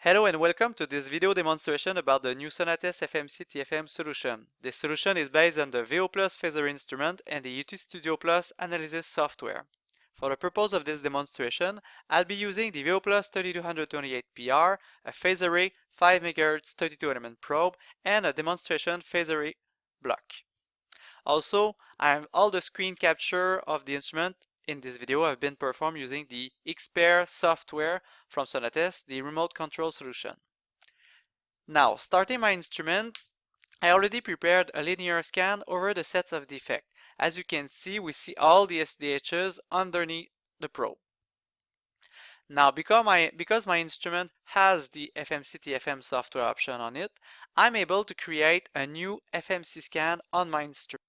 Hello and welcome to this video demonstration about the new Sonatest FMC-TFM solution. This solution is based on the VO Plus Phased Array instrument and the UT Studio Plus analysis software. For the purpose of this demonstration, I'll be using the VO Plus 3228PR, a phased array 5 MHz 32 element probe, and a demonstration phased array block. Also, all the screen capture of the instrument in this video have been performed using the XPair software from Sonatest, the remote control solution. Now, starting my instrument, I already prepared a linear scan over the sets of defect. As you can see, we see all the SDHs underneath the probe. Now, because my instrument has the FMC-TFM software option on it, I'm able to create a new FMC scan on my instrument.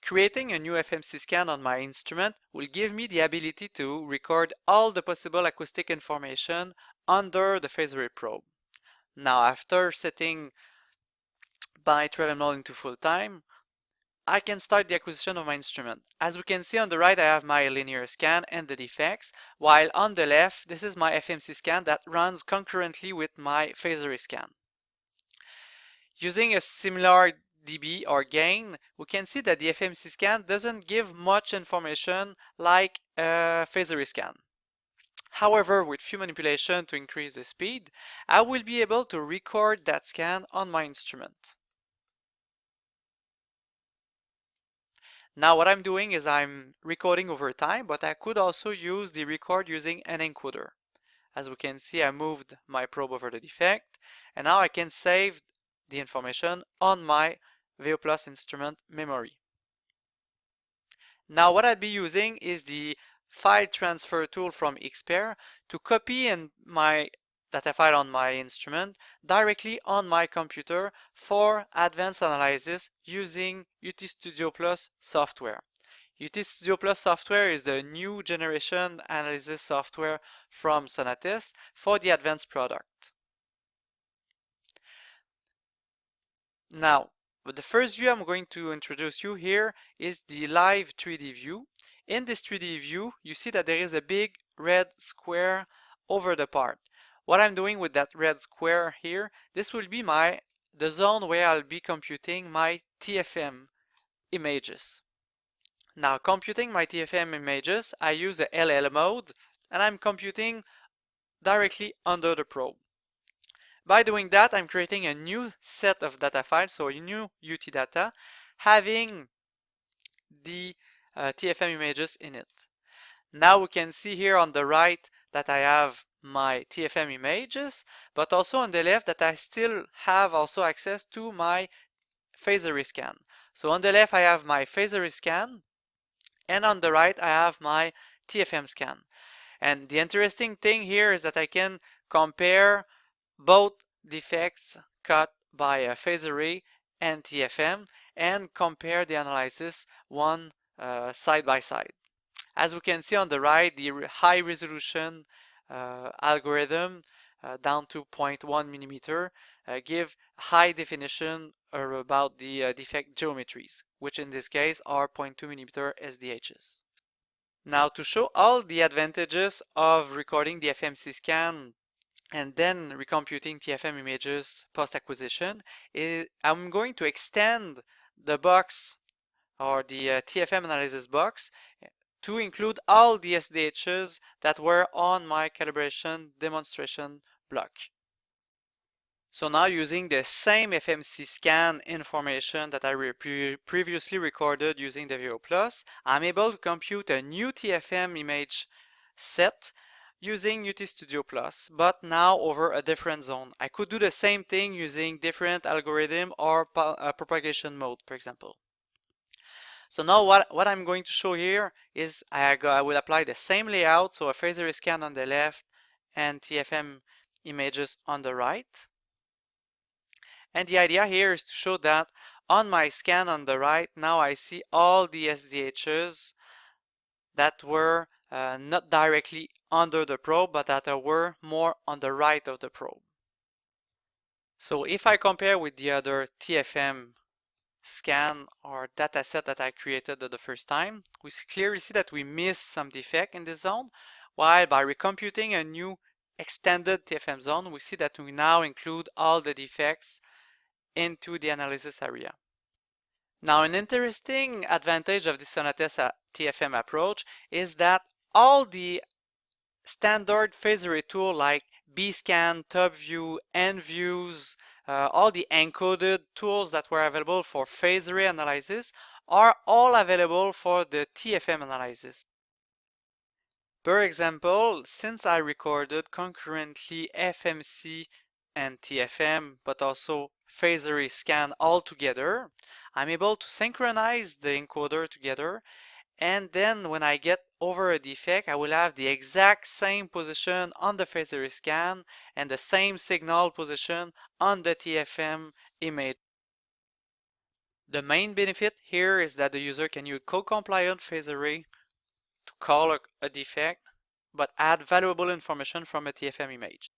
Creating a new FMC scan on my instrument will give me the ability to record all the possible acoustic information under the phased array probe. Now, after setting my travel mode into full time, I can start the acquisition of my instrument. As we can see on the right, I have my linear scan and the defects, while on the left, this is my FMC scan that runs concurrently with my phased array scan. Using a similar dB or gain, we can see that the FMC scan doesn't give much information like a phased array scan. However, with few manipulation to increase the speed, I will be able to record that scan on my instrument. Now what I'm doing is I'm recording over time, but I could also use the record using an encoder. As we can see, I moved my probe over the defect, and now I can save the information on my VO Plus instrument memory. Now what I'll be using is the file transfer tool from XPair to copy my data file on my instrument directly on my computer for advanced analysis using UT Studio Plus software. UT Studio Plus software is the new generation analysis software from Sonatest for the advanced product. Now, the first view I'm going to introduce you here is the live 3D view. In this 3D view, you see that there is a big red square over the part. What I'm doing with that red square here, this will be the zone where I'll be computing my TFM images. Now, computing my TFM images, I use the LL mode, and I'm computing directly under the probe. By doing that, I'm creating a new set of data files, so a new UT data, having the TFM images in it. Now we can see here on the right that I have my TFM images, but also on the left that I still have also access to my phased array scan. So on the left I have my phased array scan, and on the right I have my TFM scan. And the interesting thing here is that I can compare both defects cut by a phased array and TFM and compare the analysis one side by side. As we can see on the right, the high resolution algorithm down to 0.1 millimeter give high definition about the defect geometries, which in this case are 0.2 millimeter SDHs. Now, to show all the advantages of recording the FMC scan and then recomputing TFM images post-acquisition, I'm going to extend the box or the TFM analysis box to include all the SDHs that were on my calibration demonstration block. So now, using the same FMC scan information that I previously recorded using the VO Plus, I'm able to compute a new TFM image set using UT Studio Plus, but now over a different zone. I could do the same thing using different algorithm or propagation mode, for example. So now what I'm going to show here is I will apply the same layout, so a phased array scan on the left and TFM images on the right. And the idea here is to show that on my scan on the right, now I see all the SDHs that were not directly under the probe, but that were more on the right of the probe. So if I compare with the other TFM scan or data set that I created the first time, we clearly see that we missed some defect in this zone, while by recomputing a new extended TFM zone, we see that we now include all the defects into the analysis area. Now, an interesting advantage of the Sonatest TFM approach is that all the standard phased array tool like B-scan, TOPView, NViews, all the encoded tools that were available for phased array analysis are all available for the TFM analysis. Per example, since I recorded concurrently FMC and TFM, but also phased array scan all together, I'm able to synchronize the encoder together, and then when I get over a defect, I will have the exact same position on the phased array scan and the same signal position on the TFM image. The main benefit here is that the user can use code-compliant phased array to call a defect, but add valuable information from a TFM image.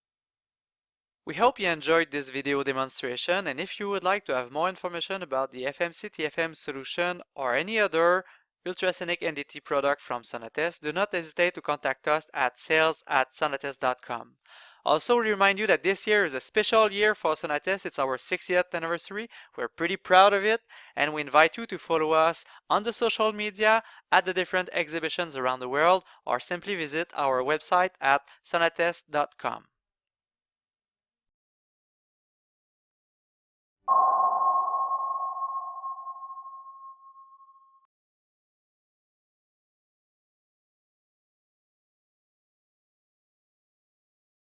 We hope you enjoyed this video demonstration, and if you would like to have more information about the FMC-TFM solution or any other ultrasonic NDT product from Sonatest, do not hesitate to contact us at sales@sonatest.com. Also, we remind you that this year is a special year for Sonatest. It's our 60th anniversary. We're pretty proud of it, and we invite you to follow us on the social media, at the different exhibitions around the world, or simply visit our website at sonatest.com.